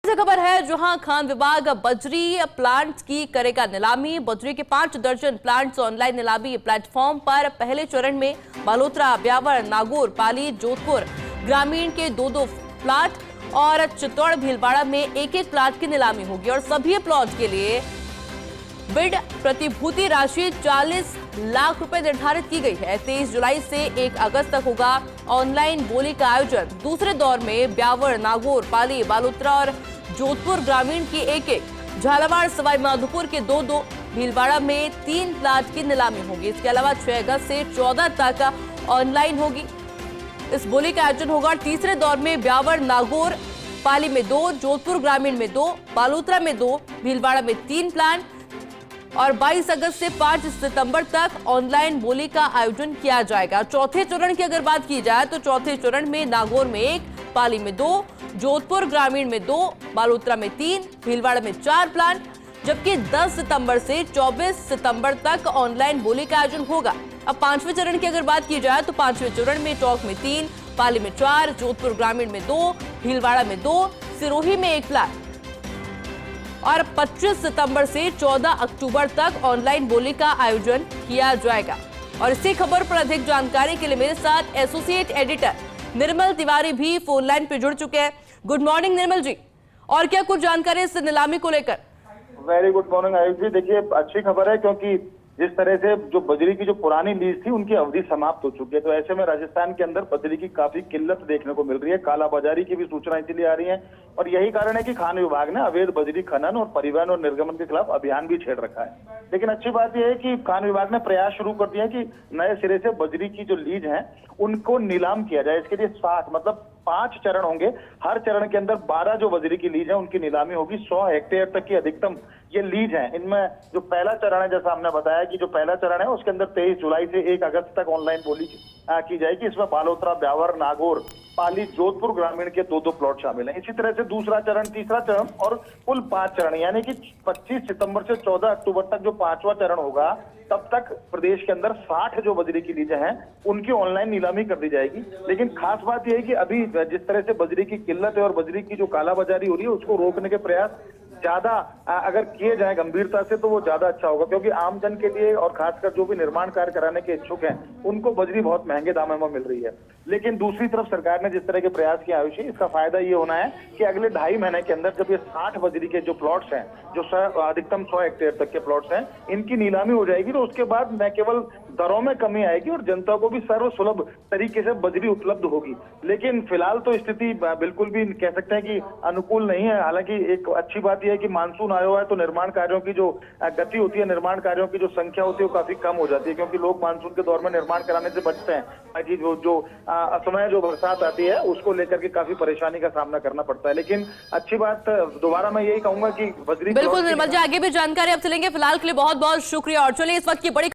से खबर है जहां खान विभाग बजरी प्लांट की करेगा नीलामी। बजरी के 5 दर्जन प्लांट्स ऑनलाइन नीलामी प्लेटफॉर्म पर पहले चरण में बालोतरा, ब्यावर, नागौर, पाली, जोधपुर ग्रामीण के 2-2 प्लाट और चित्तौड़, भीलवाड़ा में 1-1 प्लाट की नीलामी होगी और सभी प्लॉट के लिए बिड प्रतिभूति राशि 40 लाख रुपए निर्धारित की गई है। 23 जुलाई से 1 अगस्त तक होगा ऑनलाइन बोली का आयोजन। दूसरे दौर में ब्यावर, नागौर, पाली, बालोतरा और जोधपुर ग्रामीण की 1-1, झालावाड़, सवाई माधोपुर के 2-2, भीलवाड़ा में 3 प्लाट की नीलामी होगी। इसके अलावा 6 अगस्त से 14 तक ऑनलाइन होगी इस बोली का आयोजन होगा। तीसरे दौर में ब्यावर, नागौर, पाली में 2, जोधपुर ग्रामीण में 2, बालोतरा में 2, भीलवाड़ा में 3 प्लाट और 22 अगस्त से 5 सितंबर तक ऑनलाइन बोली का आयोजन किया जाएगा। चौथे चरण की अगर बात की जाए तो चौथे चरण में नागौर में 1, पाली में 2, जोधपुर ग्रामीण में 2, बालोतरा में 3, भीलवाड़ा में 4 प्लाट, जबकि 10 सितंबर से 24 सितंबर तक ऑनलाइन बोली का आयोजन होगा। अब पांचवें चरण की अगर बात की जाए तो पांचवें चरण में टोंक में 3, पाली में 4, जोधपुर ग्रामीण में 2, भीलवाड़ा में 2, सिरोही में 1 प्लाट और 25 सितंबर से 14 अक्टूबर तक ऑनलाइन बोली का आयोजन किया जाएगा। और इसी खबर पर अधिक जानकारी के लिए मेरे साथ एसोसिएट एडिटर निर्मल तिवारी भी फोन लाइन पे जुड़ चुके हैं। गुड मॉर्निंग निर्मल जी, और क्या कुछ जानकारी इस नीलामी को लेकर? वेरी गुड मॉर्निंग आयुष जी। देखिए, अच्छी खबर है क्योंकि जिस तरह से जो बजरी की जो पुरानी लीज थी उनकी अवधि समाप्त हो चुकी है, तो ऐसे में राजस्थान के अंदर बजरी की काफी किल्लत देखने को मिल रही है। कालाबाजारी की भी सूचना इसीलिए आ रही है और यही कारण है कि खान विभाग ने अवैध बजरी खनन और परिवहन और निर्गमन के खिलाफ अभियान भी छेड़ रखा है। लेकिन अच्छी बात यह है कि खान विभाग ने प्रयास शुरू कर दिया है कि नए सिरे से बजरी की जो लीज है उनको नीलाम किया जाए। इसके लिए 60 मतलब 5 चरण होंगे। हर चरण के अंदर 12 जो बजरी की लीज है उनकी नीलामी होगी। 100 हेक्टेयर तक की अधिकतम ये लीज है। इनमें जो पहला चरण है, जैसा हमने बताया कि जो पहला चरण है उसके अंदर 23 जुलाई से 1 अगस्त तक ऑनलाइन बोली की जाएगी। इसमें बालोतरा, ब्यावर, नागौर, पाली, जोधपुर ग्रामीण के 2-2 प्लॉट शामिल हैं। इसी तरह से दूसरा चरण, तीसरा चरण और कुल 5 चरण, यानी कि 25 सितंबर से 14 अक्टूबर तक जो 5वां चरण होगा तब तक प्रदेश के अंदर 60 जो बजरी की लीजें हैं उनकी ऑनलाइन नीलामी कर दी जाएगी। लेकिन खास बात यह है कि अभी जिस तरह से बजरी की किल्लत है और बजरी की जो कालाबाजारी हो रही है उसको रोकने के प्रयास ज्यादा अगर किए जाए गंभीरता से तो वो ज्यादा अच्छा होगा, क्योंकि आमजन के लिए और खासकर जो भी निर्माण कार्य कराने के इच्छुक हैं उनको बजरी बहुत महंगे दामों में मिल रही है। लेकिन दूसरी तरफ सरकार ने जिस तरह के प्रयास किए आयुषी, इसका फायदा ये होना है कि अगले 2.5 महीने के अंदर जब ये 60 बजरी के जो प्लॉट्स हैं, जो अधिकतम 100 हेक्टेयर तक के प्लॉट्स हैं, इनकी नीलामी हो जाएगी तो उसके बाद न केवल दरों में कमी आएगी और जनता को भी सर्वसुलभ तरीके से बजरी उपलब्ध होगी। लेकिन फिलहाल तो स्थिति बिल्कुल भी कह सकते हैं कि अनुकूल नहीं है। हालांकि एक अच्छी बात यह है कि मानसून आया हुआ है तो निर्माण कार्यों की जो गति होती है, निर्माण कार्यों की जो संख्या होती है वो काफी कम हो जाती है, क्योंकि लोग मानसून के दौर में निर्माण कराने से बचते हैं ताकि जो असमय जो बरसात आती है उसको लेकर के काफी परेशानी का सामना करना पड़ता है। लेकिन अच्छी बात, दोबारा मैं यही कहूंगा कि बजरी बिल्कुल निर्मल जी, आगे भी जानकारी अब चलेंगे। फिलहाल के लिए बहुत बहुत शुक्रिया। और चलिए इस वक्त की बड़ी